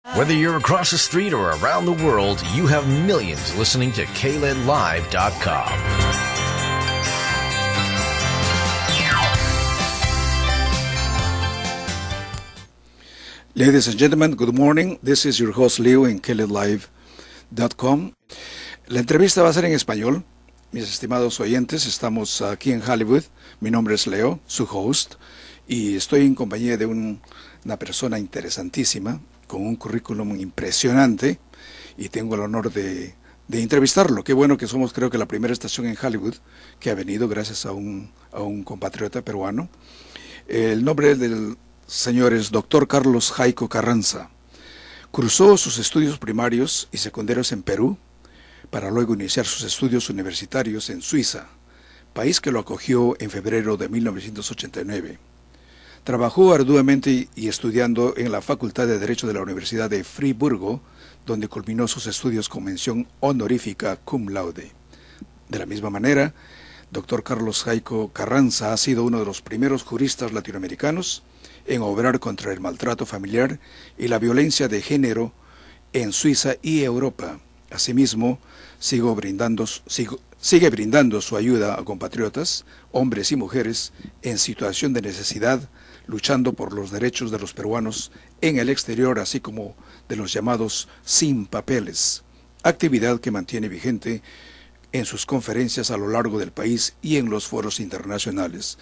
Whether you're across the street or around the world, you have millions listening to KLEDlive.com. Ladies and gentlemen, good morning. This is your host Leo en KLEDlive.com. La entrevista va a ser en español. Mis estimados oyentes, estamos aquí en Hollywood. Mi nombre es Leo, su host, y estoy en compañía de una persona interesantísima, con un currículum impresionante, y tengo el honor de entrevistarlo. Qué bueno que somos, creo que la primera estación en Hollywood que ha venido gracias a un compatriota peruano. El nombre del señor es Dr. Carlos Jaico Carranza. Cursó sus estudios primarios y secundarios en Perú, para luego iniciar sus estudios universitarios en Suiza, país que lo acogió en febrero de 1989. Trabajó arduamente y estudiando en la Facultad de Derecho de la Universidad de Friburgo, donde culminó sus estudios con mención honorífica cum laude. De la misma manera, Dr. Carlos Jaico Carranza ha sido uno de los primeros juristas latinoamericanos en obrar contra el maltrato familiar y la violencia de género en Suiza y Europa. Asimismo, sigue brindando su ayuda a compatriotas, hombres y mujeres, en situación de necesidad, luchando por los derechos de los peruanos en el exterior, así como de los llamados sin papeles, actividad que mantiene vigente en sus conferencias a lo largo del país y en los foros internacionales.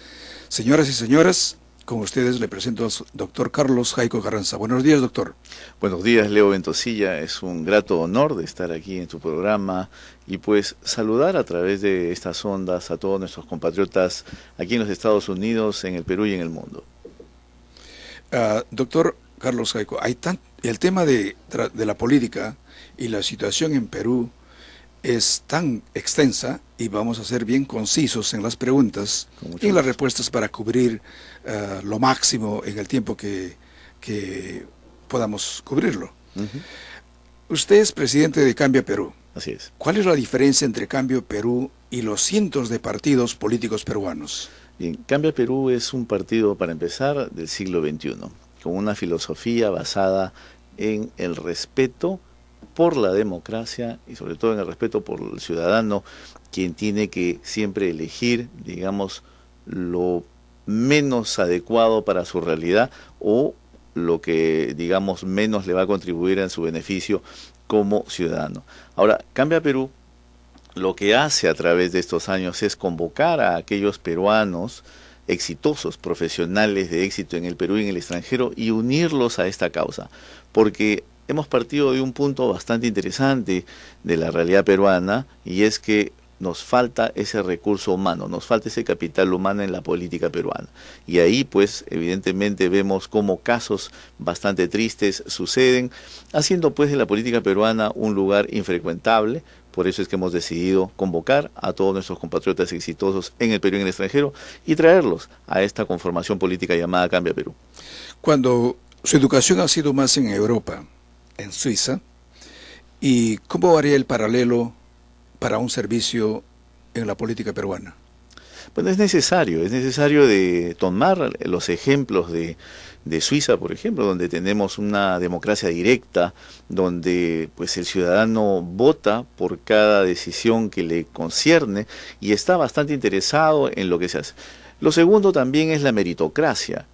Señoras y señores, con ustedes le presento al doctor Carlos Jaico Carranza. Buenos días, doctor. Buenos días, Leo Ventosilla. Es un grato honor de estar aquí en tu programa y pues saludar a través de estas ondas a todos nuestros compatriotas aquí en los Estados Unidos, en el Perú y en el mundo. Doctor Carlos Jaico, el tema de la política y la situación en Perú es tan extensa, y vamos a ser bien concisos en las preguntas y en las respuestas para cubrir lo máximo en el tiempo que podamos cubrirlo. Usted es presidente de Cambia Perú. Así es. ¿Cuál es la diferencia entre Cambio Perú y los cientos de partidos políticos peruanos? Bien, Cambia Perú es un partido, para empezar, del siglo XXI, con una filosofía basada en el respeto por la democracia y sobre todo en el respeto por el ciudadano, quien tiene que siempre elegir, digamos, lo menos adecuado para su realidad o lo que, digamos, menos le va a contribuir en su beneficio como ciudadano. Ahora, Cambia Perú lo que hace a través de estos años es convocar a aquellos peruanos exitosos, profesionales de éxito en el Perú y en el extranjero, y unirlos a esta causa, porque hemos partido de un punto bastante interesante de la realidad peruana, y es que nos falta ese recurso humano, nos falta ese capital humano en la política peruana. Y ahí, pues, evidentemente vemos cómo casos bastante tristes suceden, haciendo pues de la política peruana un lugar infrecuentable. Por eso es que hemos decidido convocar a todos nuestros compatriotas exitosos en el Perú y en el extranjero y traerlos a esta conformación política llamada Cambia Perú. Cuando su educación ha sido más en Europa, en Suiza, ¿y cómo haría el paralelo para un servicio en la política peruana? Bueno, es necesario de tomar los ejemplos de Suiza, por ejemplo, donde tenemos una democracia directa, donde pues el ciudadano vota por cada decisión que le concierne y está bastante interesado en lo que se hace. Lo segundo también es la meritocracia.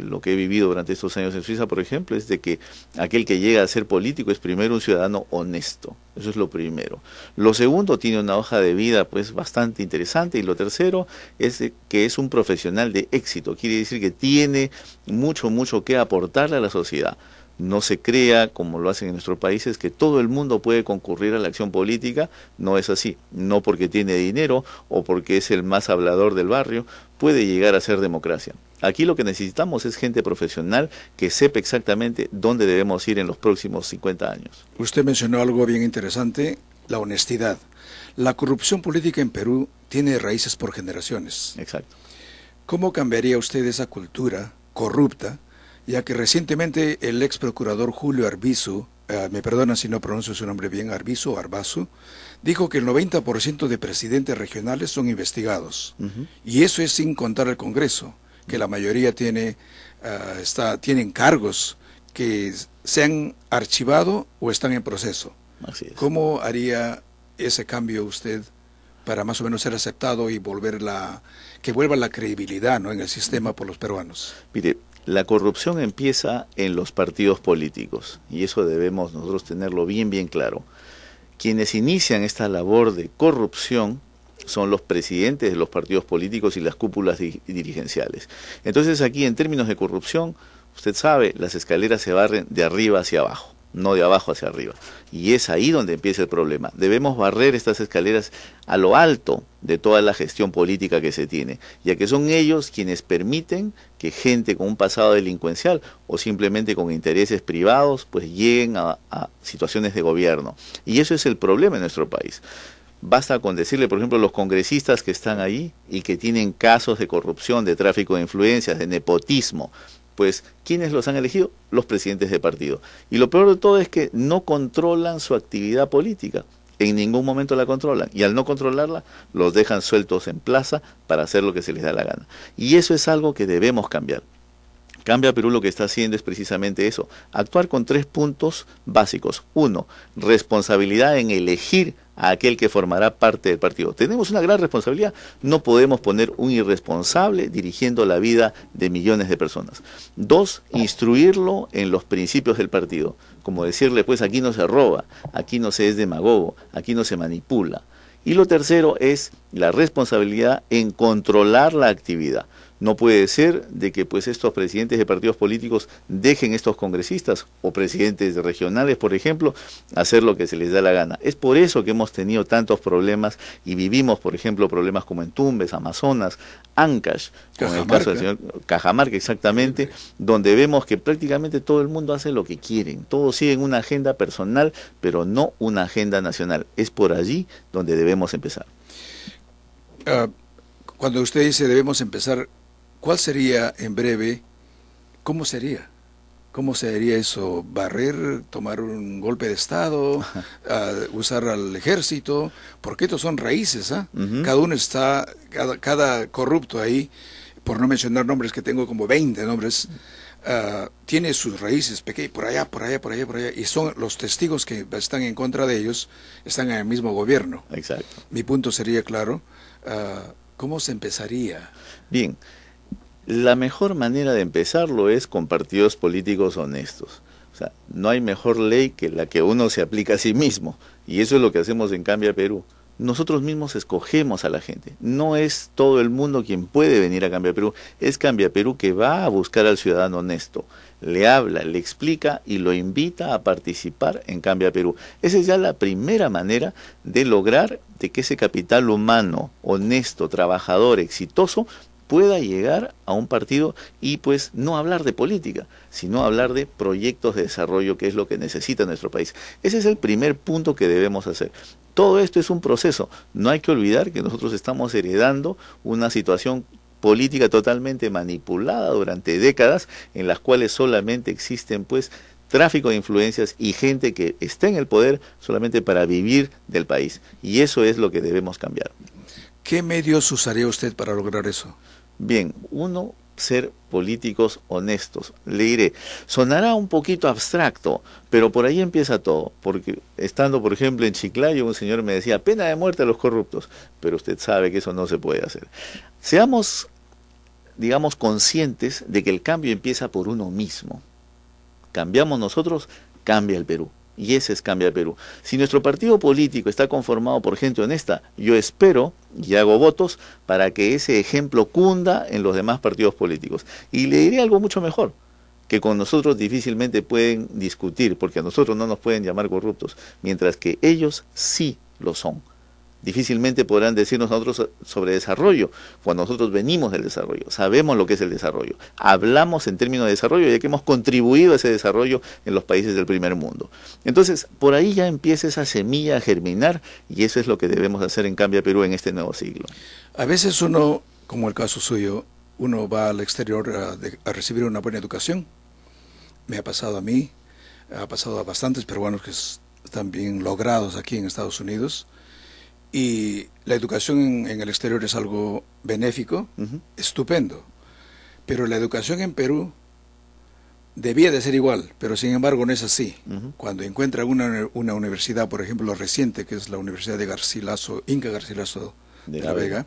Lo que he vivido durante estos años en Suiza, por ejemplo, es de que aquel que llega a ser político es primero un ciudadano honesto. Eso es lo primero. Lo segundo, tiene una hoja de vida pues bastante interesante, y lo tercero es que es un profesional de éxito. Quiere decir que tiene mucho que aportarle a la sociedad. No se crea, como lo hacen en nuestros países, que todo el mundo puede concurrir a la acción política. No es así. No porque tiene dinero o porque es el más hablador del barrio puede llegar a ser democracia. Aquí lo que necesitamos es gente profesional que sepa exactamente dónde debemos ir en los próximos 50 años. Usted mencionó algo bien interesante, la honestidad. La corrupción política en Perú tiene raíces por generaciones. Exacto. ¿Cómo cambiaría usted esa cultura corrupta, ya que recientemente el ex procurador Julio Arbizu, me perdona si no pronuncio su nombre bien, Arbizu o Arbazu, dijo que el 90% de presidentes regionales son investigados? Y eso es sin contar el Congreso, que la mayoría tienen cargos que ¿se han archivado o están en proceso? Así es. ¿Cómo haría ese cambio usted para más o menos ser aceptado y que vuelva la credibilidad, ¿no?, en el sistema por los peruanos? Mire, la corrupción empieza en los partidos políticos y eso debemos nosotros tenerlo bien, bien claro. Quienes inician esta labor de corrupción son los presidentes de los partidos políticos y las cúpulas dirigenciales. Entonces aquí, en términos de corrupción, usted sabe, las escaleras se barren de arriba hacia abajo, no de abajo hacia arriba. Y es ahí donde empieza el problema. Debemos barrer estas escaleras a lo alto de toda la gestión política que se tiene, ya que son ellos quienes permiten que gente con un pasado delincuencial o simplemente con intereses privados pues lleguen a situaciones de gobierno. Y eso es el problema en nuestro país. Basta con decirle, por ejemplo, los congresistas que están ahí y que tienen casos de corrupción, de tráfico de influencias, de nepotismo, pues, ¿quiénes los han elegido? Los presidentes de partido. Y lo peor de todo es que no controlan su actividad política. En ningún momento la controlan. Y al no controlarla, los dejan sueltos en plaza para hacer lo que se les da la gana. Y eso es algo que debemos cambiar. Cambia Perú lo que está haciendo es precisamente eso, actuar con 3 puntos básicos. 1, responsabilidad en elegir a aquel que formará parte del partido. Tenemos una gran responsabilidad, no podemos poner un irresponsable dirigiendo la vida de millones de personas. 2, instruirlo en los principios del partido, como decirle, pues aquí no se roba, aquí no se es demagogo, aquí no se manipula. Y lo tercero es la responsabilidad en controlar la actividad. No puede ser de que pues estos presidentes de partidos políticos dejen estos congresistas o presidentes regionales, por ejemplo, hacer lo que se les da la gana. Es por eso que hemos tenido tantos problemas y vivimos, por ejemplo, problemas como en Tumbes, Amazonas, Ancash, con el caso del señor Cajamarca, exactamente, donde vemos que prácticamente todo el mundo hace lo que quieren. Todos siguen una agenda personal, pero no una agenda nacional. Es por allí donde debemos empezar. Cuando usted dice debemos empezar, ¿cuál sería en breve? ¿Cómo sería? ¿Cómo sería eso? ¿Barrer, tomar un golpe de Estado, usar al ejército? Porque estos son raíces, ¿ah? Cada uno está, cada corrupto ahí, por no mencionar nombres, que tengo como 20 nombres, tiene sus raíces pequeñas, por allá, y son los testigos que están en contra de ellos, están en el mismo gobierno. Exacto. Mi punto sería claro, ¿cómo se empezaría? Bien. La mejor manera de empezarlo es con partidos políticos honestos. O sea, no hay mejor ley que la que uno se aplica a sí mismo. Y eso es lo que hacemos en Cambia Perú. Nosotros mismos escogemos a la gente. No es todo el mundo quien puede venir a Cambia Perú. Es Cambia Perú que va a buscar al ciudadano honesto. Le habla, le explica y lo invita a participar en Cambia Perú. Esa es ya la primera manera de lograr de que ese capital humano, honesto, trabajador, exitoso, pueda llegar a un partido y pues no hablar de política, sino hablar de proyectos de desarrollo, que es lo que necesita nuestro país. Ese es el primer punto que debemos hacer. Todo esto es un proceso. No hay que olvidar que nosotros estamos heredando una situación política totalmente manipulada durante décadas, en las cuales solamente existen pues tráfico de influencias y gente que está en el poder solamente para vivir del país. Y eso es lo que debemos cambiar. ¿Qué medios usaría usted para lograr eso? Bien, uno, ser políticos honestos. Le diré, sonará un poquito abstracto, pero por ahí empieza todo, porque estando, por ejemplo, en Chiclayo, un señor me decía, pena de muerte a los corruptos, pero usted sabe que eso no se puede hacer. Seamos, digamos, conscientes de que el cambio empieza por uno mismo. Cambiamos nosotros, cambia el Perú. Y ese es Cambia Perú. Si nuestro partido político está conformado por gente honesta, yo espero y hago votos para que ese ejemplo cunda en los demás partidos políticos. Y le diré algo mucho mejor, que con nosotros difícilmente pueden discutir, porque a nosotros no nos pueden llamar corruptos, mientras que ellos sí lo son. Difícilmente podrán decirnos a nosotros sobre desarrollo, cuando nosotros venimos del desarrollo, sabemos lo que es el desarrollo, hablamos en términos de desarrollo, ya que hemos contribuido a ese desarrollo en los países del primer mundo. Entonces, por ahí ya empieza esa semilla a germinar, y eso es lo que debemos hacer en Cambia Perú en este nuevo siglo. A veces uno, como el caso suyo, uno va al exterior a recibir una buena educación. Me ha pasado a mí, ha pasado a bastantes peruanos que están bien logrados aquí en Estados Unidos. Y la educación en el exterior es algo benéfico, estupendo. Pero la educación en Perú debía de ser igual, pero sin embargo no es así. Ujú. Cuando encuentra una universidad, por ejemplo, reciente, que es la Universidad de Garcilaso, Inca Garcilaso de la Vega,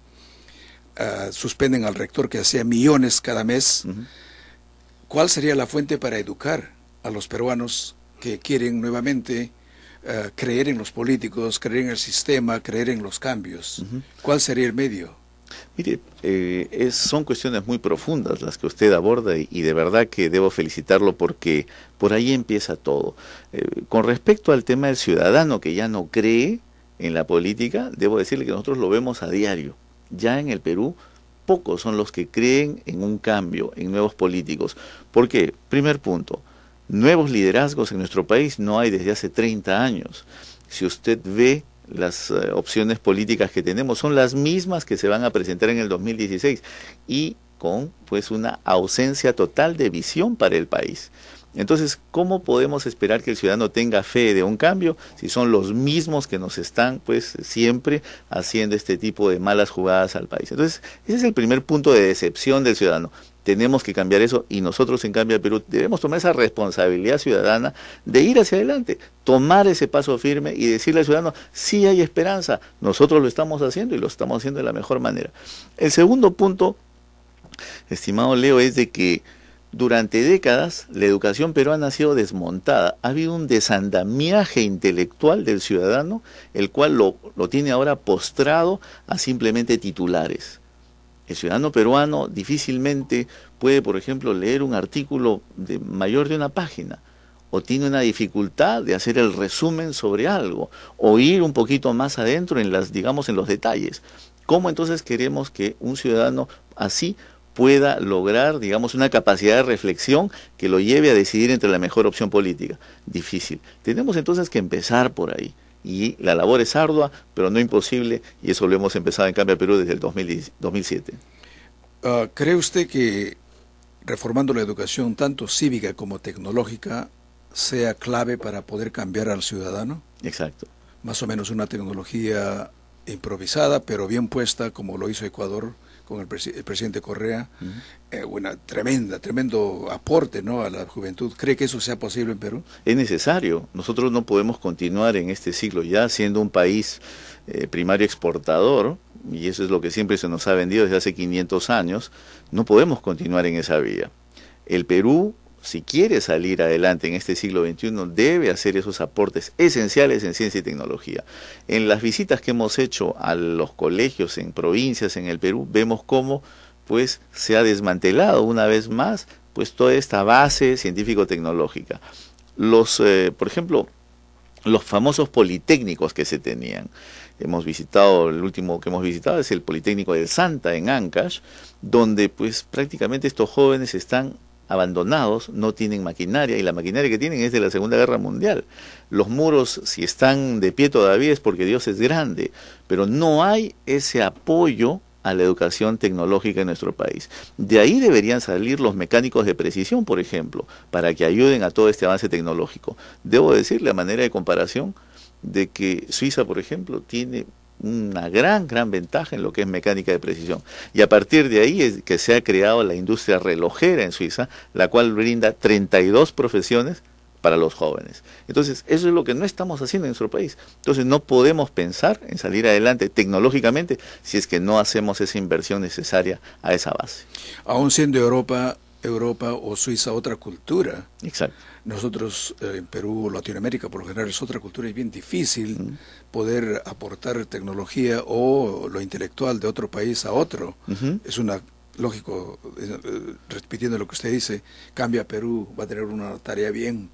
suspenden al rector que hacía millones cada mes. Ujú. ¿Cuál sería la fuente para educar a los peruanos que quieren nuevamente creer en los políticos, creer en el sistema, creer en los cambios? Ujú. ¿Cuál sería el medio? Mire, son cuestiones muy profundas las que usted aborda y de verdad que debo felicitarlo porque por ahí empieza todo. Con respecto al tema del ciudadano que ya no cree en la política, debo decirle que nosotros lo vemos a diario. Ya en el Perú, pocos son los que creen en un cambio, en nuevos políticos. ¿Por qué? Primer punto, nuevos liderazgos en nuestro país no hay desde hace 30 años. Si usted ve las opciones políticas que tenemos son las mismas que se van a presentar en el 2016 y con pues una ausencia total de visión para el país. Entonces, ¿cómo podemos esperar que el ciudadano tenga fe de un cambio si son los mismos que nos están pues siempre haciendo este tipo de malas jugadas al país? Entonces, ese es el primer punto de decepción del ciudadano. Tenemos que cambiar eso y nosotros en Cambia Perú debemos tomar esa responsabilidad ciudadana de ir hacia adelante, tomar ese paso firme y decirle al ciudadano, sí hay esperanza, nosotros lo estamos haciendo y lo estamos haciendo de la mejor manera. El segundo punto, estimado Leo, es de que durante décadas la educación peruana ha sido desmontada, ha habido un desandamiaje intelectual del ciudadano, el cual lo tiene ahora postrado a simplemente titulares. El ciudadano peruano difícilmente puede, por ejemplo, leer un artículo de mayor de una página, o tiene una dificultad de hacer el resumen sobre algo, o ir un poquito más adentro en digamos, en los detalles. ¿Cómo entonces queremos que un ciudadano así pueda lograr, digamos, una capacidad de reflexión que lo lleve a decidir entre la mejor opción política? Difícil. Tenemos entonces que empezar por ahí. Y la labor es ardua, pero no imposible, y eso lo hemos empezado en Cambia Perú desde el 2007. ¿Cree usted que reformando la educación, tanto cívica como tecnológica, sea clave para poder cambiar al ciudadano? Exacto. Más o menos una tecnología improvisada, pero bien puesta, como lo hizo Ecuador con el presidente Correa, tremendo aporte, ¿no?, a la juventud. ¿Cree que eso sea posible en Perú? Es necesario. Nosotros no podemos continuar en este siglo ya siendo un país primario exportador, y eso es lo que siempre se nos ha vendido desde hace 500 años. No podemos continuar en esa vía. El Perú, si quiere salir adelante en este siglo XXI, debe hacer esos aportes esenciales en ciencia y tecnología. En las visitas que hemos hecho a los colegios en provincias en el Perú, vemos cómo pues se ha desmantelado una vez más pues toda esta base científico-tecnológica. Por ejemplo, los famosos politécnicos que se tenían. El último que hemos visitado es el Politécnico del Santa en Ancash, donde pues prácticamente estos jóvenes están abandonados, no tienen maquinaria, y la maquinaria que tienen es de la Segunda Guerra Mundial. Los muros, si están de pie todavía, es porque Dios es grande, pero no hay ese apoyo a la educación tecnológica en nuestro país. De ahí deberían salir los mecánicos de precisión, por ejemplo, para que ayuden a todo este avance tecnológico. Debo decirle, a manera de comparación, de que Suiza, por ejemplo, tiene una gran ventaja en lo que es mecánica de precisión. Y a partir de ahí es que se ha creado la industria relojera en Suiza, la cual brinda 32 profesiones para los jóvenes. Entonces, eso es lo que no estamos haciendo en nuestro país. Entonces, no podemos pensar en salir adelante tecnológicamente si es que no hacemos esa inversión necesaria a esa base. Aún siendo Europa o Suiza otra cultura. Exacto. Nosotros en Perú, Latinoamérica, por lo general es otra cultura, es bien difícil poder aportar tecnología o lo intelectual de otro país a otro. Es lógico, repitiendo lo que usted dice, Cambia Perú va a tener una tarea bien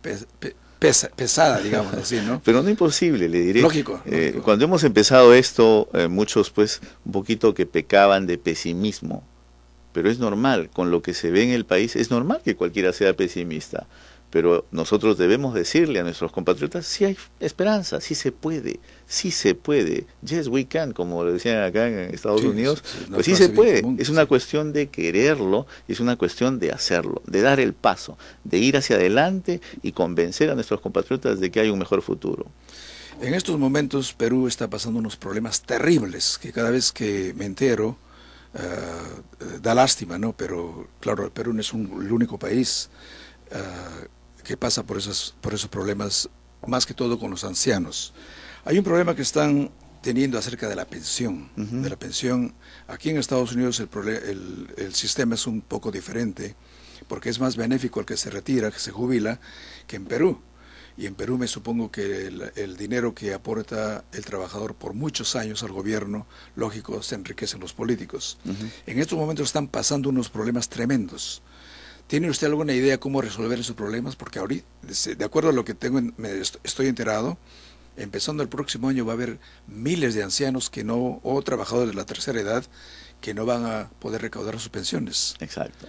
pesada, digamos así, ¿no? Pero no imposible, le diré. Lógico. Cuando hemos empezado esto, muchos pues un poquito que pecaban de pesimismo, pero es normal, con lo que se ve en el país, es normal que cualquiera sea pesimista. Pero nosotros debemos decirle a nuestros compatriotas, sí hay esperanza, sí se puede, yes we can, como lo decían acá en Estados Unidos, pues sí se puede, es una cuestión de quererlo, es una cuestión de hacerlo, de dar el paso, de ir hacia adelante y convencer a nuestros compatriotas de que hay un mejor futuro. En estos momentos Perú está pasando unos problemas terribles, que cada vez que me entero, da lástima, ¿no? Pero claro, el Perú no es el único país que pasa por esos problemas, más que todo con los ancianos. Hay un problema que están teniendo acerca de la pensión. De la pensión, aquí en Estados Unidos el sistema es un poco diferente, porque es más benéfico el que se retira, que se jubila, que en Perú. Y en Perú me supongo que el dinero que aporta el trabajador por muchos años al gobierno, lógico, se enriquecen los políticos. En estos momentos están pasando unos problemas tremendos. ¿Tiene usted alguna idea cómo resolver esos problemas? Porque ahorita, de acuerdo a lo que estoy enterado, empezando el próximo año va a haber miles de ancianos o trabajadores de la tercera edad que no van a poder recaudar sus pensiones. Exacto.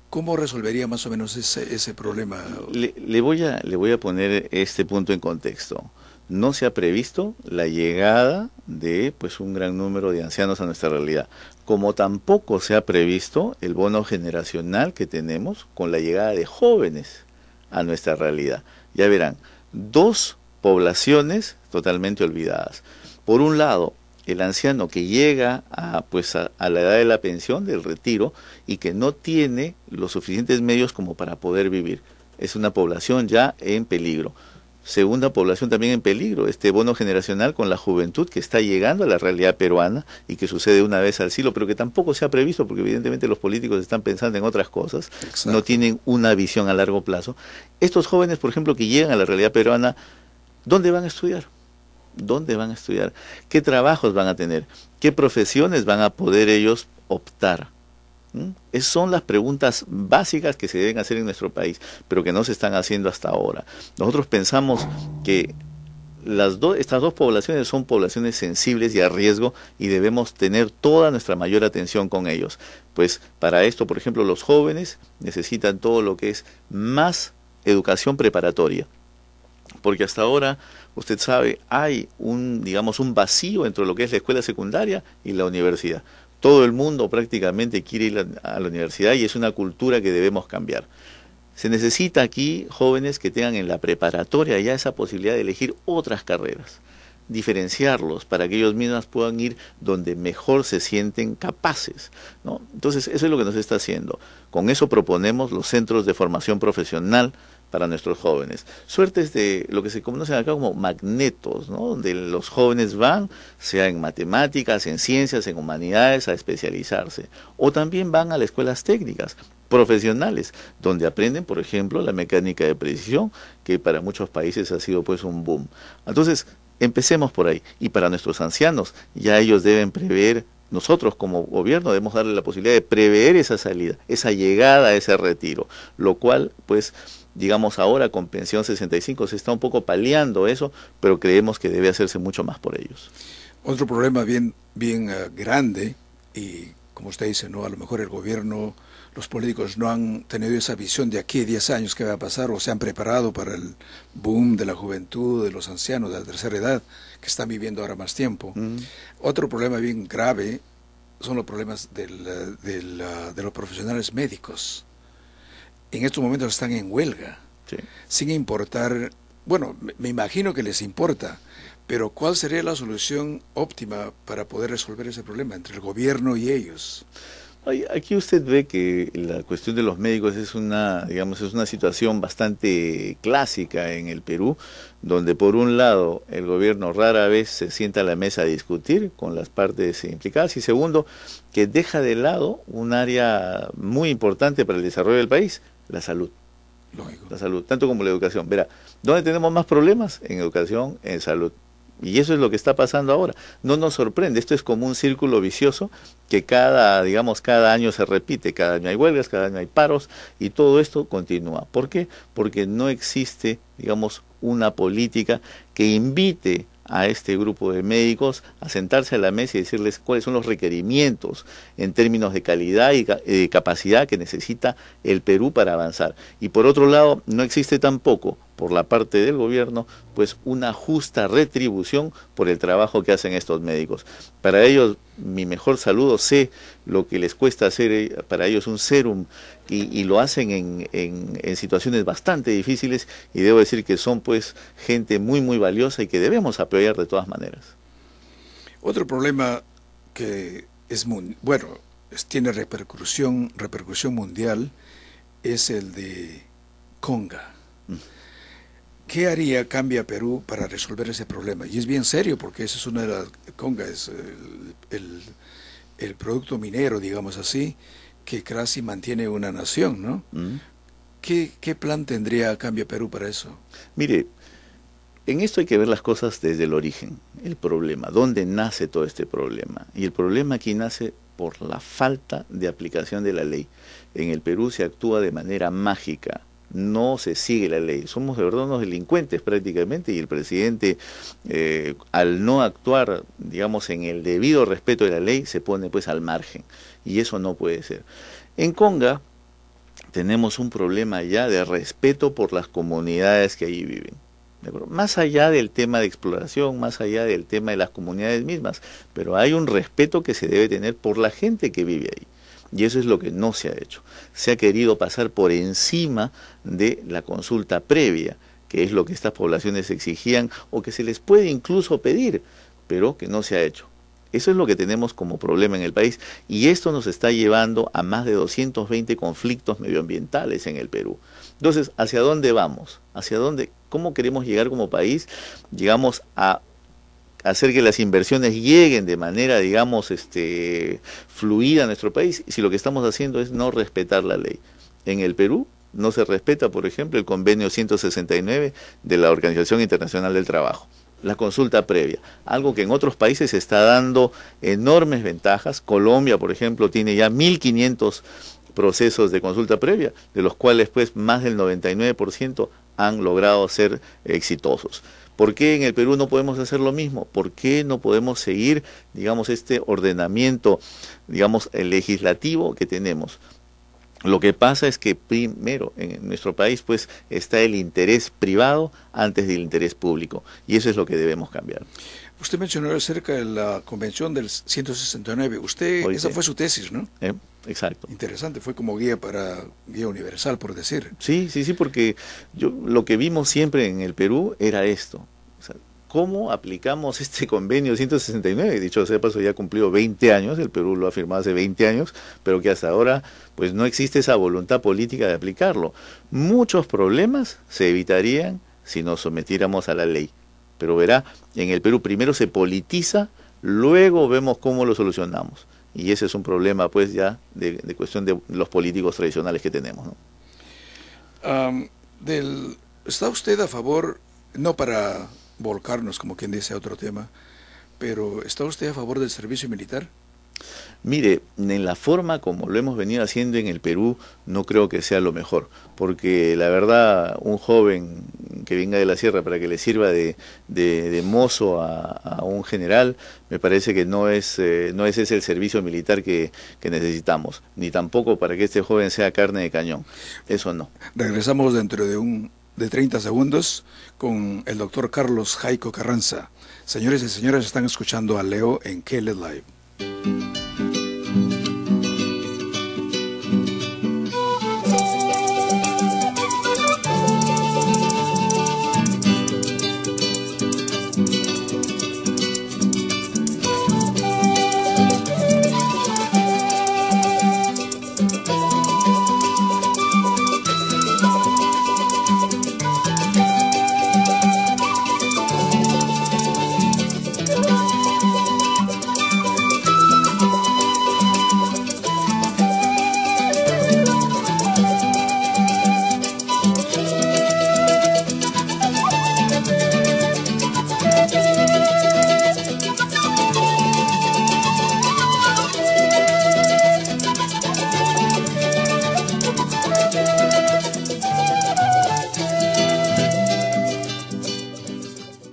¿Cómo resolvería más o menos ese problema? Le voy a poner este punto en contexto. No se ha previsto la llegada de un gran número de ancianos a nuestra realidad, como tampoco se ha previsto el bono generacional que tenemos con la llegada de jóvenes a nuestra realidad. Ya verán, dos poblaciones totalmente olvidadas. Por un lado, el anciano que llega a la edad de la pensión, del retiro, y que no tiene los suficientes medios como para poder vivir. Es una población ya en peligro. Segunda población también en peligro, este bono generacional con la juventud que está llegando a la realidad peruana y que sucede una vez al siglo, pero que tampoco se ha previsto porque evidentemente los políticos están pensando en otras cosas. Exacto. No tienen una visión a largo plazo. Estos jóvenes, por ejemplo, que llegan a la realidad peruana, ¿dónde van a estudiar? ¿Dónde van a estudiar? ¿Qué trabajos van a tener? ¿Qué profesiones van a poder ellos optar? Esas son las preguntas básicas que se deben hacer en nuestro país, pero que no se están haciendo hasta ahora. Nosotros pensamos que estas dos poblaciones son poblaciones sensibles y a riesgo y debemos tener toda nuestra mayor atención con ellos. Pues para esto, por ejemplo, los jóvenes necesitan todo lo que es más educación preparatoria. Porque hasta ahora, usted sabe, hay un vacío entre lo que es la escuela secundaria y la universidad. Todo el mundo prácticamente quiere ir a la universidad y es una cultura que debemos cambiar. Se necesita aquí jóvenes que tengan en la preparatoria ya esa posibilidad de elegir otras carreras, diferenciarlos para que ellos mismos puedan ir donde mejor se sienten capaces, ¿no? Entonces, eso es lo que nos está haciendo. Con eso proponemos los centros de formación profesional para nuestros jóvenes. Suertes de lo que se conocen acá como magnetos, ¿no? Donde los jóvenes van, sea en matemáticas, en ciencias, en humanidades, a especializarse. O también van a las escuelas técnicas, profesionales, donde aprenden, por ejemplo, la mecánica de precisión, que para muchos países ha sido un boom. Entonces, empecemos por ahí. Y para nuestros ancianos, ya ellos deben prever. Nosotros como gobierno debemos darle la posibilidad de prever esa salida, esa llegada, ese retiro, lo cual ahora con pensión 65 se está un poco paliando eso, pero creemos que debe hacerse mucho más por ellos. Otro problema bien grande, y como usted dice, ¿no? A lo mejor el gobierno, los políticos no han tenido esa visión de aquí a 10 años qué va a pasar, o se han preparado para el boom de la juventud, de los ancianos, de la tercera edad, que están viviendo ahora más tiempo. Otro problema bien grave son los problemas de los profesionales médicos. En estos momentos están en huelga, sí, sin importar, bueno, me imagino que les importa, pero ¿cuál sería la solución óptima para poder resolver ese problema entre el gobierno y ellos? Aquí usted ve que la cuestión de los médicos es una situación bastante clásica en el Perú, donde por un lado el gobierno rara vez se sienta a la mesa a discutir con las partes implicadas, y segundo, que deja de lado un área muy importante para el desarrollo del país, la salud. Lógico. La salud, tanto como la educación. Verá, ¿dónde tenemos más problemas? En educación, en salud. Y eso es lo que está pasando ahora. No nos sorprende, esto es como un círculo vicioso que cada año se repite, cada año hay huelgas, cada año hay paros y todo esto continúa. ¿Por qué? Porque no existe, una política que invite a este grupo de médicos a sentarse a la mesa y decirles cuáles son los requerimientos en términos de calidad y capacidad que necesita el Perú para avanzar. Y por otro lado, no existe tampoco por la parte del gobierno, una justa retribución por el trabajo que hacen estos médicos. Para ellos, mi mejor saludo, sé lo que les cuesta hacer para ellos un sérum, y lo hacen en situaciones bastante difíciles, y debo decir que son gente muy muy valiosa y que debemos apoyar de todas maneras. Otro problema que tiene repercusión mundial es el de conga. ¿Qué haría Cambia Perú para resolver ese problema? Y es bien serio, porque esa es una de las... Conga es el producto minero, digamos así, que casi mantiene una nación, ¿no? ¿Qué plan tendría Cambia Perú para eso? Mire, en esto hay que ver las cosas desde el origen, el problema, dónde nace todo este problema. Y el problema aquí nace por la falta de aplicación de la ley. En el Perú se actúa de manera mágica, no se sigue la ley. Somos de verdad unos delincuentes prácticamente, y el presidente, al no actuar, digamos, en el debido respeto de la ley, se pone pues al margen. Y eso no puede ser. En Conga tenemos un problema ya de respeto por las comunidades que allí viven. ¿De acuerdo? Más allá del tema de exploración, más allá del tema de las comunidades mismas, pero hay un respeto que se debe tener por la gente que vive ahí. Y eso es lo que no se ha hecho. Se ha querido pasar por encima de la consulta previa, que es lo que estas poblaciones exigían o que se les puede incluso pedir, pero que no se ha hecho. Eso es lo que tenemos como problema en el país, y esto nos está llevando a más de 220 conflictos medioambientales en el Perú. Entonces, ¿hacia dónde vamos? ¿Hacia dónde? ¿Cómo queremos llegar como país? Llegamos a hacer que las inversiones lleguen de manera, digamos, fluida a nuestro país, si lo que estamos haciendo es no respetar la ley. En el Perú no se respeta, por ejemplo, el convenio 169 de la Organización Internacional del Trabajo, la consulta previa, algo que en otros países está dando enormes ventajas. Colombia, por ejemplo, tiene ya 1.500 procesos de consulta previa, de los cuales pues más del 99% han logrado ser exitosos. ¿Por qué en el Perú no podemos hacer lo mismo? ¿Por qué no podemos seguir, digamos, este ordenamiento, digamos, legislativo que tenemos? Lo que pasa es que primero en nuestro país pues está el interés privado antes del interés público, y eso es lo que debemos cambiar. Usted mencionó acerca de la convención del 169. Esa fue su tesis, ¿no? Exacto. Interesante, fue como guía universal, por decir. Sí, porque lo que vimos siempre en el Perú era esto. O sea, ¿cómo aplicamos este convenio 169? Dicho sea de paso, ya cumplió 20 años, el Perú lo ha firmado hace 20 años, pero que hasta ahora pues no existe esa voluntad política de aplicarlo. Muchos problemas se evitarían si nos sometiéramos a la ley. Pero verá, en el Perú primero se politiza, luego vemos cómo lo solucionamos. Y ese es un problema pues ya de cuestión de los políticos tradicionales que tenemos, ¿no? ¿Está usted a favor, no para volcarnos como quien dice a otro tema, pero está usted a favor del servicio militar? Mire, en la forma como lo hemos venido haciendo en el Perú, no creo que sea lo mejor, porque la verdad, un joven que venga de la sierra para que le sirva de mozo a un general, me parece que no es ese el servicio militar que necesitamos, ni tampoco para que este joven sea carne de cañón, eso no. Regresamos dentro de 30 segundos con el doctor Carlos Jaico Carranza. Señores y señoras, están escuchando a Leo en KLED Live.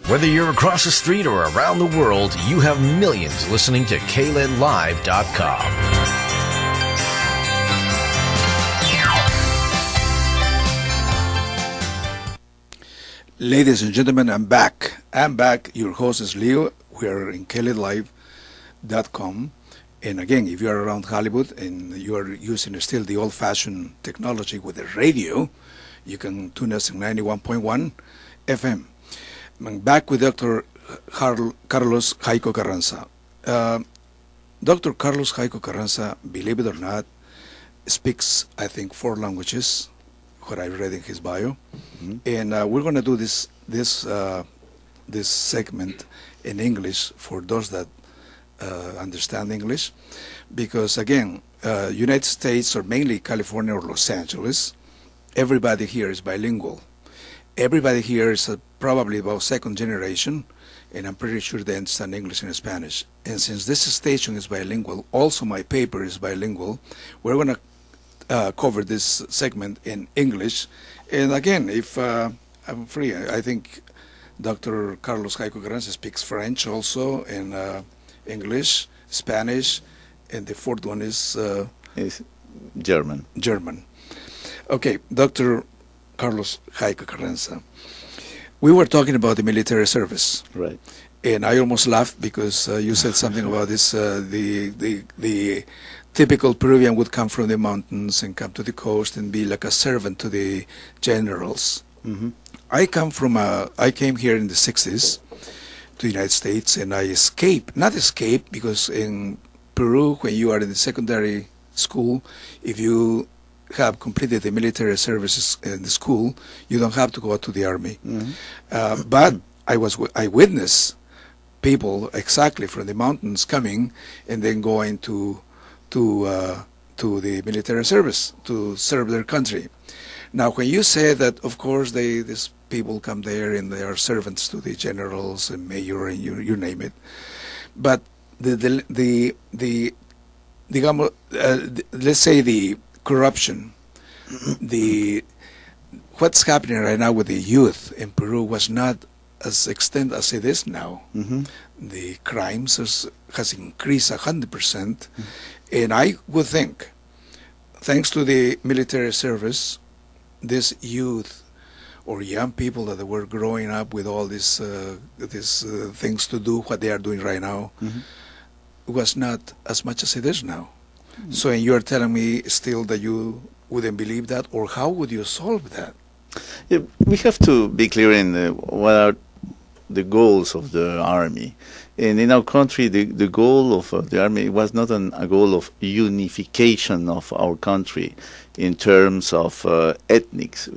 Whether you're across the street or around the world, you have millions listening to KLEDlive.com. Ladies and gentlemen, I'm back. Your host is Leo. We are in KLEDlive.com. And again, if you are around Hollywood and you are using still the old-fashioned technology with the radio, you can tune us in 91.1 FM. I'm back with Dr. Carlos Jaico Carranza. Dr. Carlos Jaico Carranza, believe it or not, speaks, I think, 4 languages, what I read in his bio, and we're going to do this segment in English for those that understand English, because again, United States or mainly California or Los Angeles, everybody here is bilingual. Everybody here is probably about second generation, and I'm pretty sure they understand English and Spanish. And since this station is bilingual, also my paper is bilingual, we're going to cover this segment in English. And again, if I'm free, I think Dr. Carlos Jaico Carranza speaks French also, and English, Spanish, and the fourth one is German. German. Okay, Dr. Carlos Jaico Carranza. We were talking about the military service. Right. And I almost laughed because you said something about this, the typical Peruvian would come from the mountains and come to the coast and be like a servant to the generals. Mm-hmm. I came here in the 60s to the United States, and I not escaped, because in Peru, when you are in the secondary school, if you have completed the military services in the school, you don't have to go out to the army. Mm-hmm. But I witnessed people exactly from the mountains coming and then going to the military service to serve their country. Now, when you say that, of course, these people come there and they are servants to the generals and mayor and you name it, but digamos, let's say the corruption, what's happening right now with the youth in Peru was not as extent as it is now. Mm-hmm. The crimes has increased 100%, mm-hmm. And I would think, thanks to the military service, this youth or young people that were growing up with all these things to do what they are doing right now, mm-hmm. was not as much as it is now. Mm-hmm. So, and you are telling me still that you wouldn't believe that, or how would you solve that? Yeah, we have to be clear in what are the goals of the army. And in our country, the goal of the army was not a goal of unification of our country in terms of ethnics,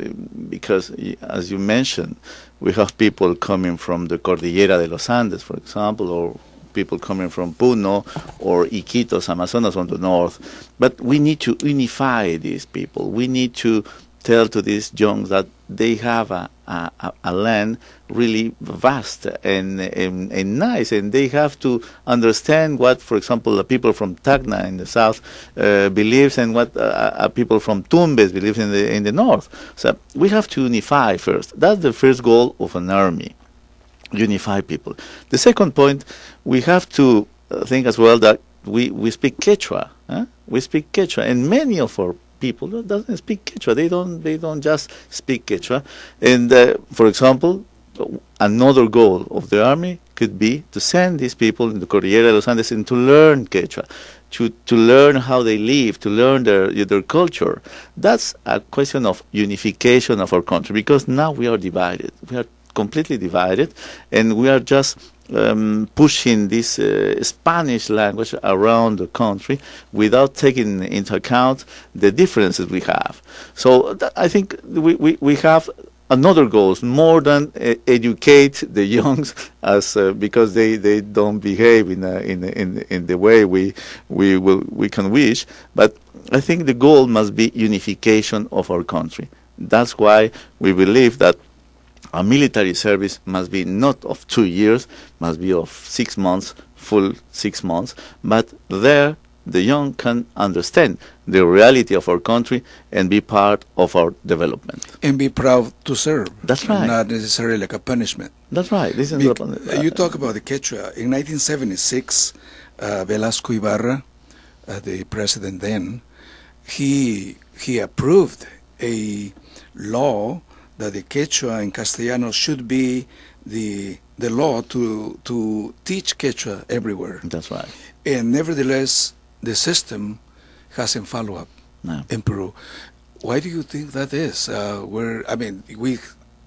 because, as you mentioned, we have people coming from the Cordillera de los Andes, for example, or people coming from Puno or Iquitos, Amazonas on the north. But we need to unify these people. We need to tell to these young that they have a land really vast and nice, and they have to understand what, for example, the people from Tacna in the south believes, and what people from Tumbes believe in the north. So we have to unify first. That's the first goal of an army, unify people. The second point, we have to think as well that we speak Quechua. We speak Quechua, and many of our people that doesn't speak Quechua. They don't just speak Quechua. And for example, another goal of the army could be to send these people in the Cordillera de los Andes and to learn Quechua, to learn how they live, to learn their culture. That's a question of unification of our country, because now we are divided. We are completely divided, and we are just pushing this Spanish language around the country without taking into account the differences we have. So I think we have another goals more than educate the youngs as because they don't behave in the way we can wish. But I think the goal must be unification of our country. That's why we believe that a military service must be not of 2 years, must be of 6 months, full 6 months, but there the young can understand the reality of our country and be part of our development. And be proud to serve. That's right. Not necessarily like a punishment. That's right. This is you talk about the Quechua. In 1976, Velasco Ibarra, the president then, he approved a law that the Quechua and Castellano should be the law to teach Quechua everywhere. That's right. And nevertheless, the system hasn't followed up in Peru. Why do you think that is?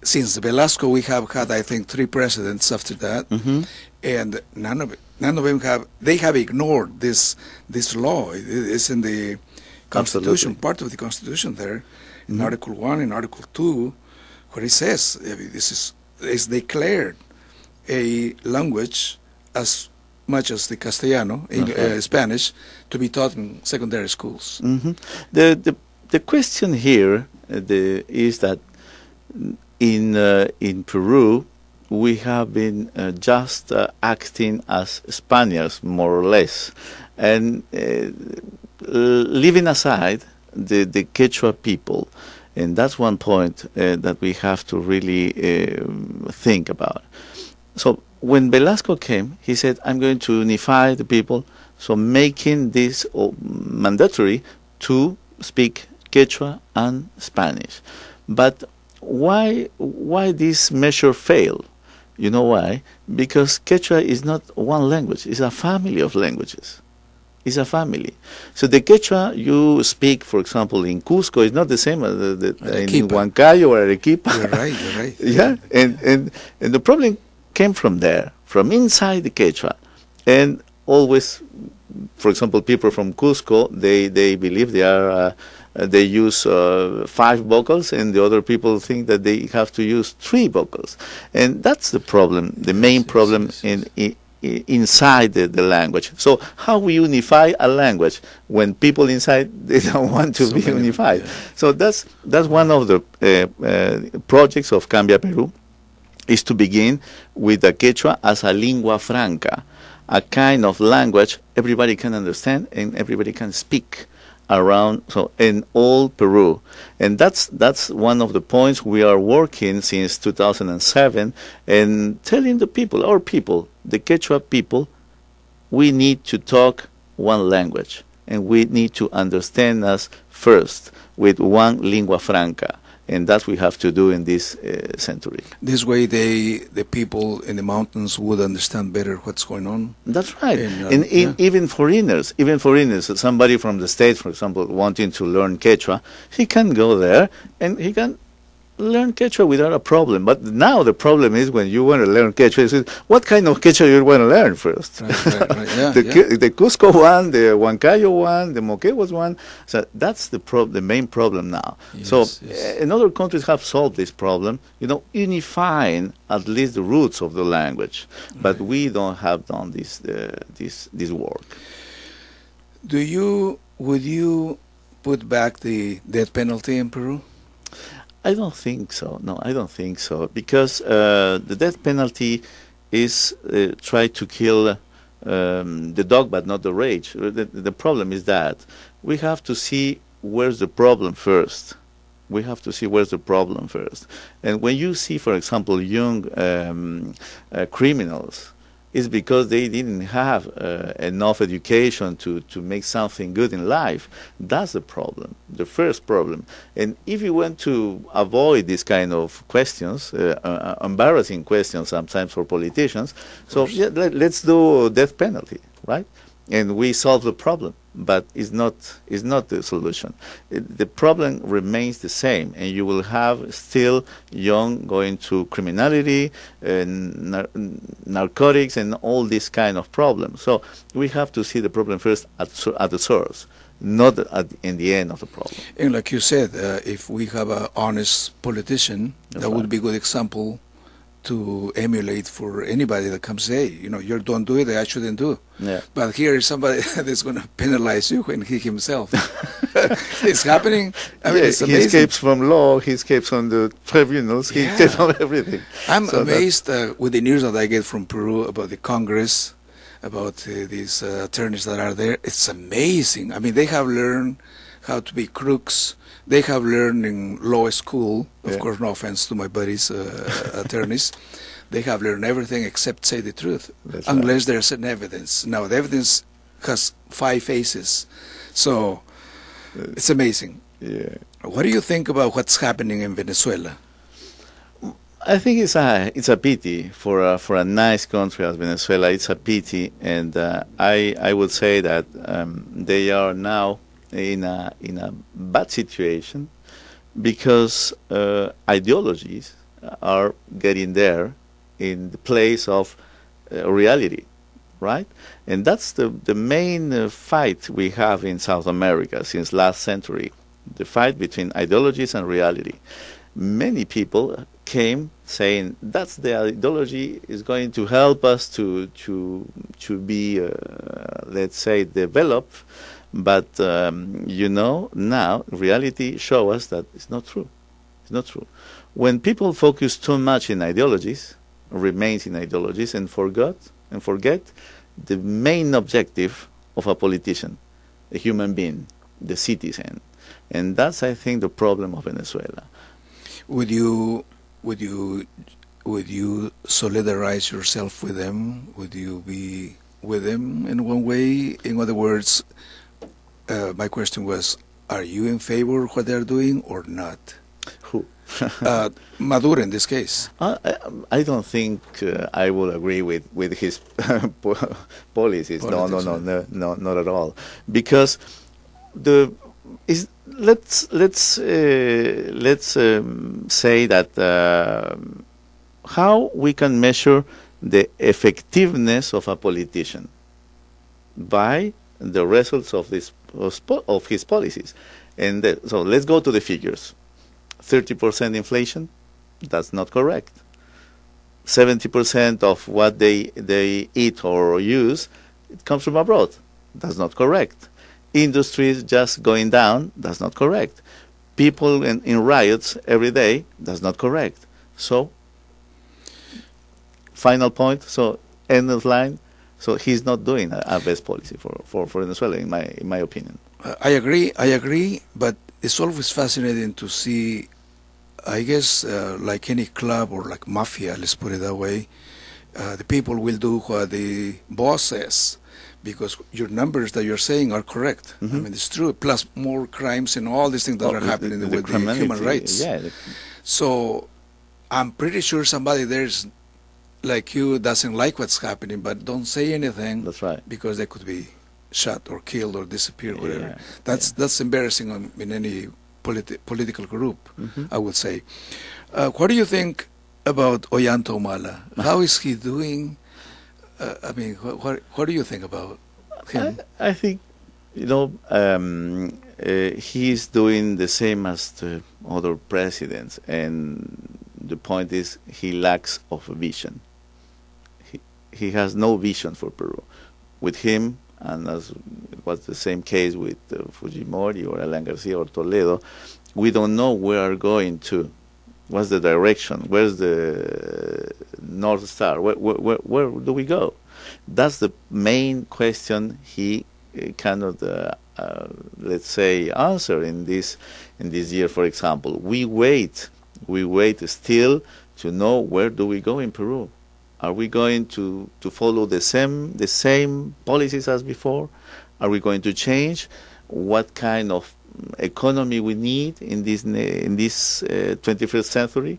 Since Velasco, we have had, I think, 3 presidents after that, mm-hmm. and none of them have ignored this law. It's in the Constitution, Absolutely. part of the Constitution there. in Article 1 and Article 2, where it says this is declared a language as much as the Castellano, Spanish, to be taught in secondary schools. The question here is that in Peru we have been just acting as Spaniards, more or less, and leaving aside the Quechua people. And that's one point that we have to really think about. So when Velasco came, he said, I'm going to unify the people, so making this mandatory to speak Quechua and Spanish. But why this measure failed? You know why? Because Quechua is not one language, it's a family of languages. It's a family. So the Quechua you speak, for example, in Cusco is not the same as in Huancayo or Arequipa. You're right. Yeah, and the problem came from there, from inside the Quechua. And always, for example, people from Cusco, they believe they use 5 vocals, and the other people think that they have to use 3 vocals. And that's the problem, the main problem inside the language. So how we unify a language when people inside, they don't want to be unified? Yeah. So that's one of the projects of Cambia Peru, is to begin with the Quechua as a lingua franca, a kind of language everybody can understand and everybody can speak around, so in all Peru. And that's one of the points we are working since 2007 and telling the people, our people, the Quechua people, we need to talk one language and we need to understand us first with one lingua franca. And that's what we have to do in this century. This way the people in the mountains would understand better what's going on. That's right. And even foreigners, somebody from the States, for example, wanting to learn Quechua, he can go there and he can learn Quechua without a problem. But now the problem is when you want to learn Quechua, what kind of Quechua you want to learn first? Right. Yeah, the Cusco one, the Huancayo one, the Moquegua one. So that's the main problem now. Yes, and other countries have solved this problem, unifying at least the roots of the language. But we don't have done this work. Would you put back the death penalty in Peru? I don't think so. No, I don't think so. Because the death penalty is try to kill the dog but not the rage. The problem is that we have to see where's the problem first. And when you see, for example, young criminals, it's because they didn't have enough education to make something good in life. That's the problem, the first problem. And if you want to avoid this kind of questions, embarrassing questions sometimes for politicians, so let's do death penalty, right? And we solve the problem, but it's not the solution. The problem remains the same, and you will have still young going to criminality, narcotics, and all this kind of problems. So we have to see the problem first at the source, not in the end of the problem. And like you said, if we have an honest politician, that would be a good example to emulate for anybody that comes, hey, you don't do it, I shouldn't do. Yeah. But here is somebody that's going to penalize you when he himself. It's happening. I mean, it's amazing. He escapes from law, he escapes from the tribunals, he escapes from everything. I'm amazed with the news that I get from Peru about the Congress, about these attorneys that are there. It's amazing. I mean, they have learned how to be crooks. They have learned in law school, of course, no offense to my buddies, attorneys, they have learned everything except say the truth, unless there's an evidence. Now, the evidence has 5 faces, so it's amazing. Yeah. What do you think about what's happening in Venezuela? I think it's a pity for a nice country as Venezuela. It's a pity, and I would say that they are now in a bad situation because ideologies are getting there in the place of reality, right? And that's the main fight we have in South America since last century. the fight between ideologies and reality. Many people came saying that's the ideology is going to help us to be, let's say, developed, but now reality shows us that it's not true. It's not true. When people focus too much in ideologies, remains in ideologies, and forget the main objective of a politician, a human being, the citizen, and that's, I think, the problem of Venezuela. Would you solidarize yourself with them? Would you be with them in one way? In other words, my question was, are you in favor of what they're doing or not? Who? Maduro in this case. I don't think I will agree with his policies. No, not at all. Because let's say that how we can measure the effectiveness of a politician by the results of his policies, and so let's go to the figures. 30% inflation, that's not correct. 70% of what they eat or use, it comes from abroad. That's not correct. Industries just going down, that's not correct. People in riots every day, that's not correct. So, final point, so end of line, so he's not doing a best policy for Venezuela, in my opinion. I agree, but it's always fascinating to see, I guess, like any club or like mafia, let's put it that way, the people will do what the boss says, because your numbers that you're saying are correct. I mean, it's true, plus more crimes and all these things that are happening with the human rights. Yeah. So I'm pretty sure somebody there's like you doesn't like what's happening, but don't say anything. That's right. Because they could be shot or killed or disappear, whatever. Yeah. That's embarrassing in any political group, I would say. What do you think about Ollanta Humala? How is he doing? I mean, what do you think about him? I think, he's doing the same as the other presidents, and the point is he lacks of vision. He has no vision for Peru. With him, and as it was the same case with Fujimori or Alan Garcia or Toledo, we don't know where we're going to. What's the direction? Where's the North Star? Where do we go? That's the main question he cannot, let's say, answer in this year, for example. We wait still to know where do we go in Peru. Are we going to follow the same policies as before? Are we going to change? What kind of economy we need in this 21st century?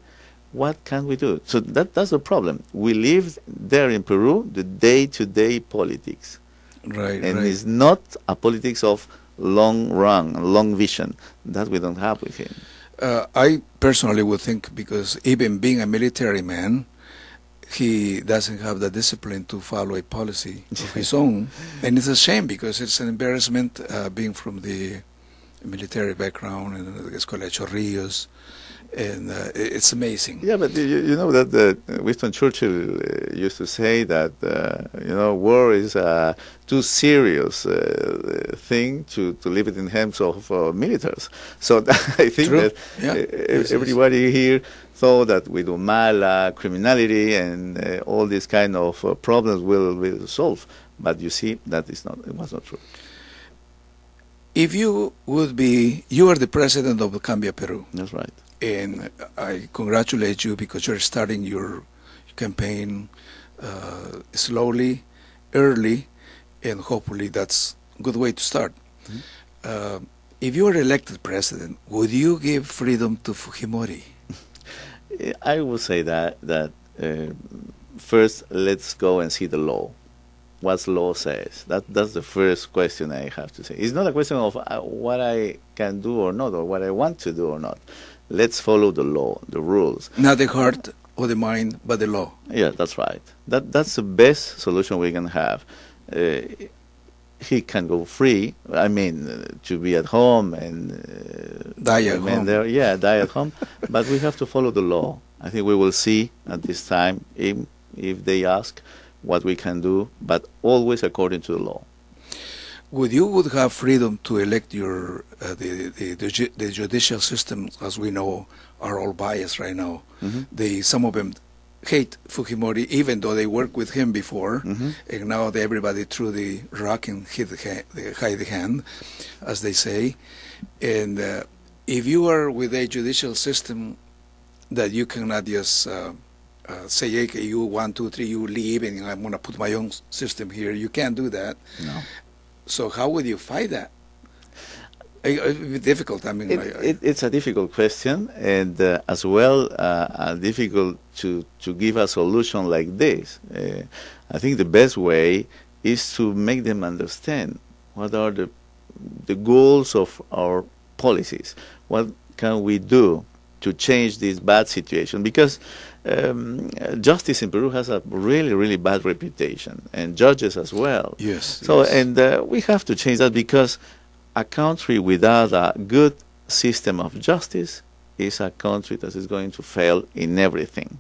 What can we do? So that's the problem. We live there in Peru, the day-to-day politics. Right. And it's not a politics of long run, long vision. That we don't have with him. I personally would think, because even being a military man, he doesn't have the discipline to follow a policy of his own. And it's a shame, because it's an embarrassment being from the military background and the Escuela de Chorrillos, and it's amazing. Yeah, but you know that Winston Churchill used to say that war is a too serious thing to leave it in hands of militaries. So I think that everybody here thought that with Humala, criminality, and all these kind of problems will solve. But you see, it was not true. If you would be, you are the president of Cambia Peru. That's right. And I congratulate you, because you're starting your campaign slowly, early, and hopefully that's a good way to start. If you are elected president, would you give freedom to Fujimori? I would say that first, let's go and see the law. What law says. That's the first question I have to say. It's not a question of what I can do or not, or what I want to do or not. Let's follow the law, the rules. Not the heart or the mind, but the law. Yeah, that's right. That's the best solution we can have. he can go free. I mean, to be at home and Die at home. there, yeah, die at home. But we have to follow the law. I think we will see at this time if they ask what we can do, but always according to the law. Would have freedom to elect your the judicial system, as we know, are all biased right now. Mm-hmm. Some of them hate Fujimori, even though they worked with him before, Mm-hmm. and now everybody threw the rock and hide the hand, as they say. And if you are with a judicial system that you cannot just say, okay, you 1, 2, 3, you leave, and I'm going to put my own system here. You can't do that. No. So how would you fight that? It would be difficult. I mean, It's a difficult question, and as well difficult to give a solution like this. I think the best way is to make them understand what are the goals of our policies. What can we do to change this bad situation? Because justice in Peru has a really, really bad reputation, and judges as well. Yes. So, yes. and we have to change that, because a country without a good system of justice is a country that is going to fail in everything,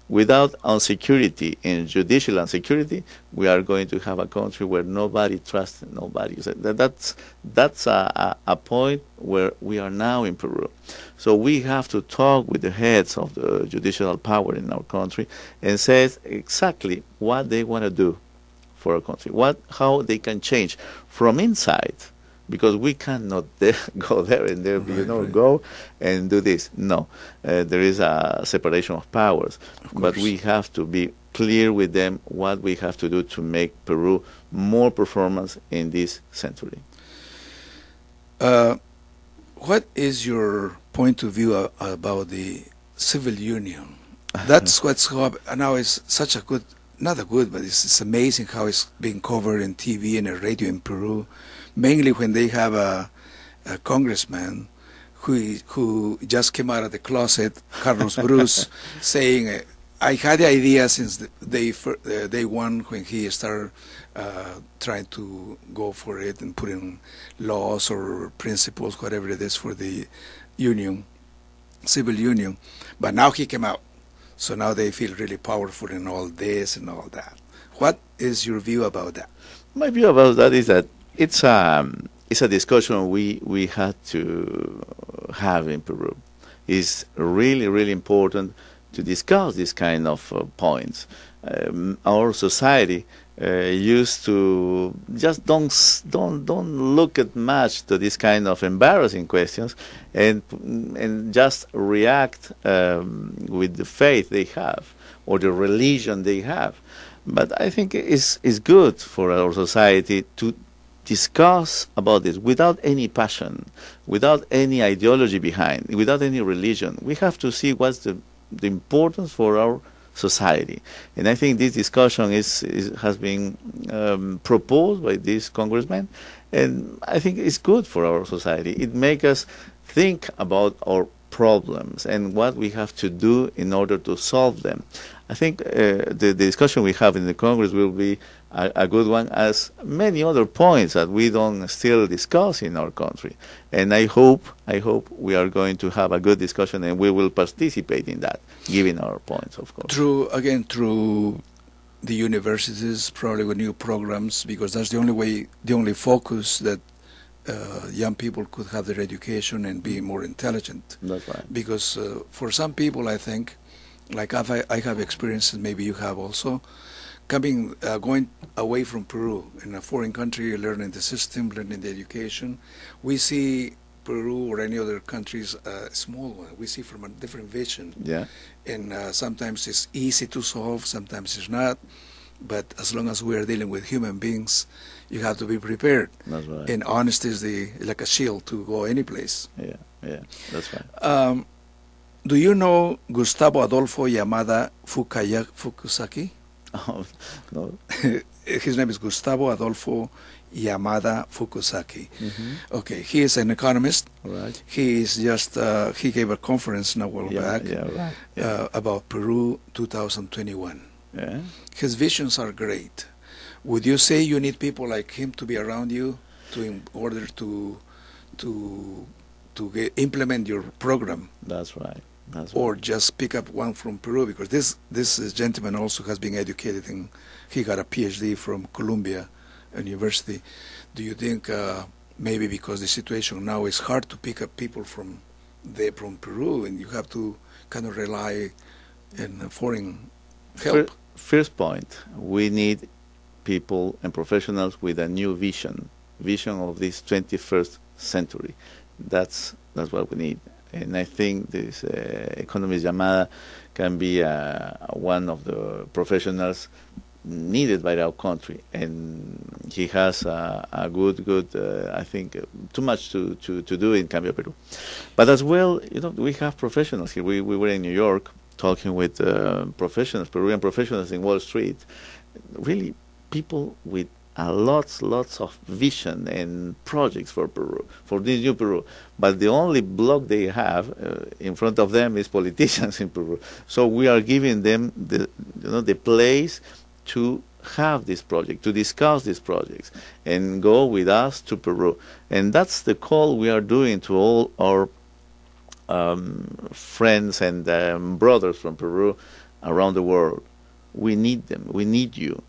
Without insecurity, in judicial insecurity, we are going to have a country where nobody trusts nobody. So that's a point where we are now in Peru. So we have to talk with the heads of the judicial power in our country and say exactly what they want to do for our country, how they can change from inside, because we cannot go there and there, Right. go and do this. No, there is a separation of powers, but we have to be clear with them what we have to do to make Peru more performance in this century. What is your point of view about the civil union? That's what's now is such a good, not a good, but it's amazing how it's being covered in TV and radio in Peru, mainly when they have a congressman who just came out of the closet, Carlos Bruce, saying, I had the idea since day one when he started trying to go for it and put in laws or principles, whatever it is, for the union, civil union. But now he came out. So now they feel really powerful in all this and all that. What is your view about that? My view about that is that it's a discussion we had to have in Peru. It's really, really important to discuss these kind of points. Our society used to just don't look at much to this kind of embarrassing questions, and just react with the faith they have or the religion they have. But I think it's good for our society to discuss about this without any passion, without any ideology behind, without any religion. We have to see what's the importance for our society. And I think this discussion has been proposed by this congressman, and I think it's good for our society. It makes us think about our problems and what we have to do in order to solve them. I think the discussion we have in the Congress will be a good one, as many other points that we don't still discuss in our country. And I hope we are going to have a good discussion, and we will participate in that, giving our points, of course. Through the universities, probably with new programs, because that's the only focus that young people could have their education and be more intelligent. That's right. Because for some people, I think, like I have experiences, maybe you have also, going away from Peru in a foreign country, learning the system, learning the education. We see Peru or any other countries a small one. We see from a different vision. Yeah. And sometimes it's easy to solve, sometimes it's not. But as long as we are dealing with human beings, you have to be prepared. That's right. And honesty is like a shield to go any place. Yeah, that's right. Do you know Gustavo Adolfo Yamada Fukusaki? Oh, no. His name is Gustavo Adolfo Yamada Fukusaki. Mm-hmm. Okay, he is an economist. Right. He is just he gave a conference a while back Yeah, right. about Peru 2021. Yeah. His visions are great, Would you say you need people like him to be around you in order to implement your program? That's right. Or just pick up one from Peru, because this gentleman also has been educated he got a PhD from Columbia University. Do you think maybe because the situation now is hard to pick up people from Peru, and you have to kind of rely on foreign help? First point, we need people and professionals with a new vision of this 21st century. That's what we need. And I think this economist Yamada can be one of the professionals needed by our country, and he has a good I think too much to do in Cambio Peru. But as well, we have professionals here. We were in New York talking with professionals, Peruvian professionals in Wall Street, really people with lots of vision and projects for Peru, for this new Peru. But the only block they have in front of them is politicians in Peru. So we are giving them the place to have this project, to discuss these projects, and go with us to Peru. And that's the call we are doing to all our friends and brothers from Peru around the world. We need them. We need you.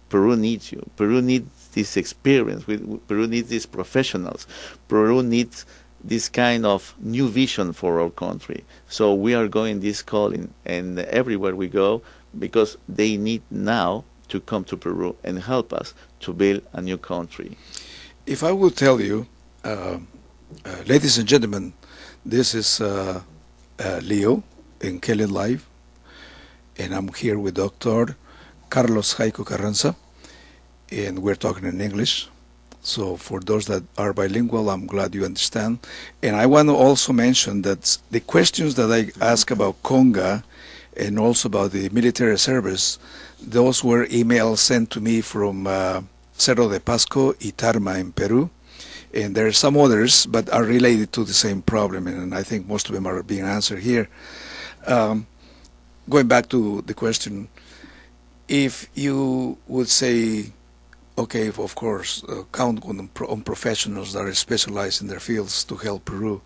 Peru needs you. Peru needs this experience. Peru needs these professionals. Peru needs this kind of new vision for our country. So we are going this calling, and everywhere we go, because they need now to come to Peru and help us to build a new country. If I would tell you, ladies and gentlemen, this is Leo in KLED Live, and I'm here with Dr. Carlos Jaiko Carranza, and we're talking in English. So for those that are bilingual, I'm glad you understand. And I want to also mention that the questions that I ask about Conga and also about the military service, those were emails sent to me from Cerro de Pasco y Tarma in Peru. And there are some others, but are related to the same problem, and I think most of them are being answered here. Going back to the question, if you would say, okay, of course, count on professionals that are specialized in their fields to help Peru,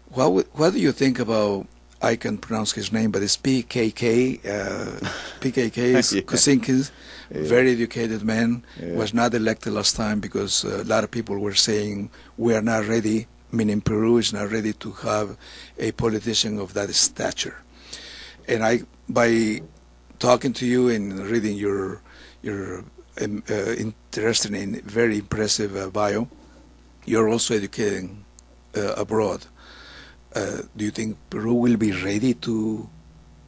what do you think about, I can pronounce his name, but it's PKK. PKK is Kuczynski, very educated man, was not elected last time because a lot of people were saying we are not ready, meaning Peru is not ready to have a politician of that stature. And by talking to you and reading your interesting and very impressive bio, you're also educating abroad. Do you think Peru will be ready to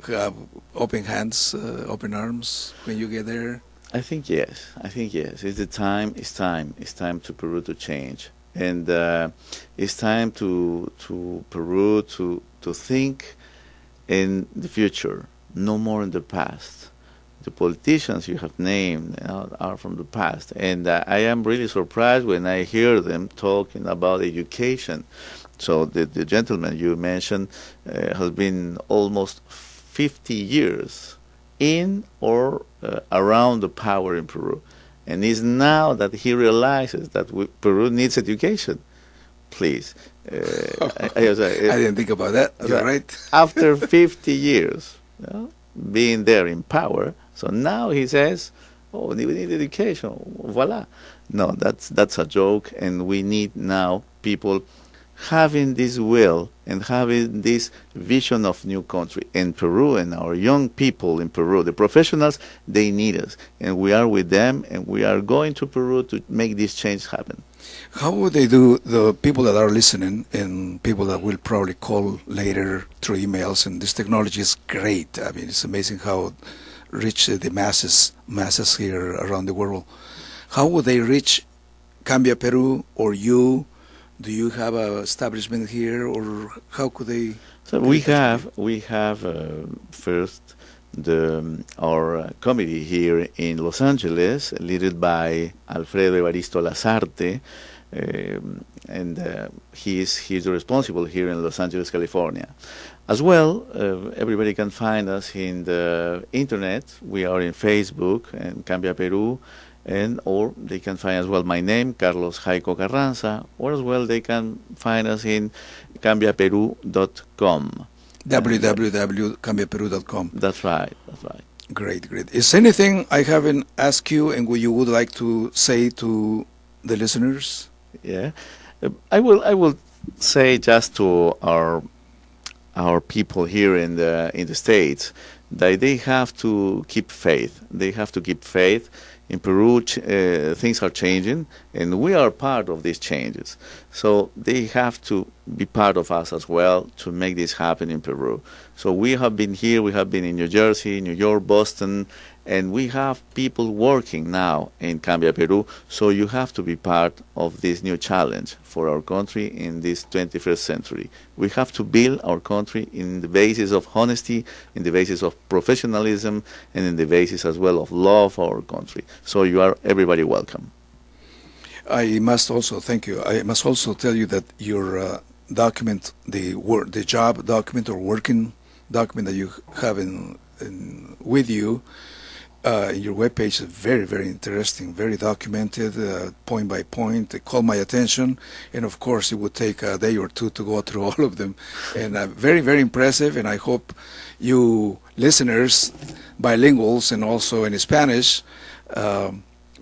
have open hands, open arms when you get there? I think yes. It's time to Peru to change, and it's time to Peru to think in the future, no more in the past. The politicians you have named are from the past, and I am really surprised when I hear them talking about education. So the gentleman you mentioned has been almost 50 years in or around the power in Peru, and it's now that he realizes that Peru needs education. Please, I didn't think about that. You're right. After 50 years being there in power, so now he says, "Oh, we need education." Voila! No, that's a joke, and we need now people having this will and having this vision of new country in Peru, and our young people in Peru, the professionals, they need us, and we are with them, and we are going to Peru to make this change happen. How would they do, the people that are listening and people that will probably call later through emails, and this technology is great. I mean, it's amazing how reach the masses here around the world. How would they reach Cambia Peru or you? Do you have an establishment here, or how could they? So we have first our committee here in Los Angeles, led by Alfredo Evaristo Lazarte, and he's responsible here in Los Angeles, California. As well, everybody can find us in the internet. We are in Facebook and Cambia Peru, or they can find as well my name, Carlos Jaico Carranza, or as well they can find us in cambiaperu.com. www.cambiaperu.com. That's right. Great. Is anything I haven't asked you and you would like to say to the listeners? Yeah, I will say just to our people here in the States that they have to keep faith. They have to keep faith. In Peru, things are changing, and we are part of these changes. So they have to be part of us as well to make this happen in Peru. So we have been here, we have been in New Jersey, New York, Boston, and we have people working now in Cambia Peru. So you have to be part of this new challenge for our country in this 21st century. We have to build our country in the basis of honesty, in the basis of professionalism, and in the basis as well of love for our country. So you are everybody welcome. I must also thank you. I must also tell you that your document, the job document or working document that you have with you in your webpage is very, very interesting, very documented, point by point. It caught my attention, and of course it would take a day or two to go through all of them. And very, very impressive, and I hope you listeners, bilinguals and also in Spanish,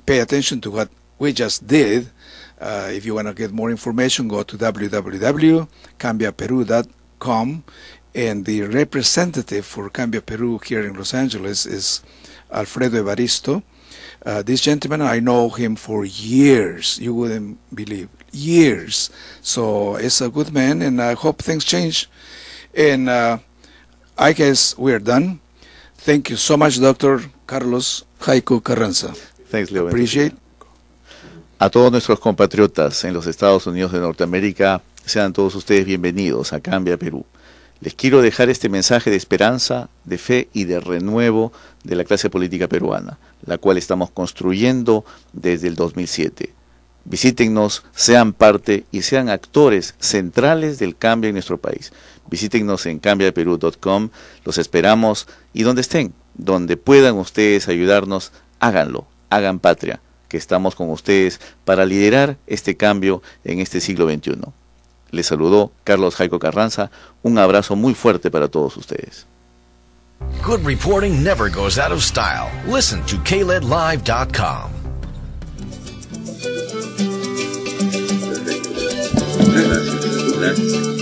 pay attention to what we just did. If you want to get more information, go to www.cambiaperu.com, and the representative for Cambia Peru here in Los Angeles is Alfredo Evaristo. This gentleman, I know him for years. You wouldn't believe, years. So it's a good man, and I hope things change. And I guess we're done. Thank you so much, Dr. Carlos Jaico Carranza. Thanks, Leo. Appreciate. A todos nuestros compatriotas en los Estados Unidos de Norteamérica, sean todos ustedes bienvenidos a Cambia Perú. Les quiero dejar este mensaje de esperanza, de fe y de renuevo de la clase política peruana, la cual estamos construyendo desde el 2007. Visítennos, sean parte y sean actores centrales del cambio en nuestro país. Visítennos en cambiaperu.com, los esperamos, y donde estén, donde puedan ustedes ayudarnos, háganlo, hagan patria, que estamos con ustedes para liderar este cambio en este siglo XXI. Les saludó Carlos Jaico Carranza. Un abrazo muy fuerte para todos ustedes. Good reporting never goes out of style. Listen to KLEDlive.com. Gracias.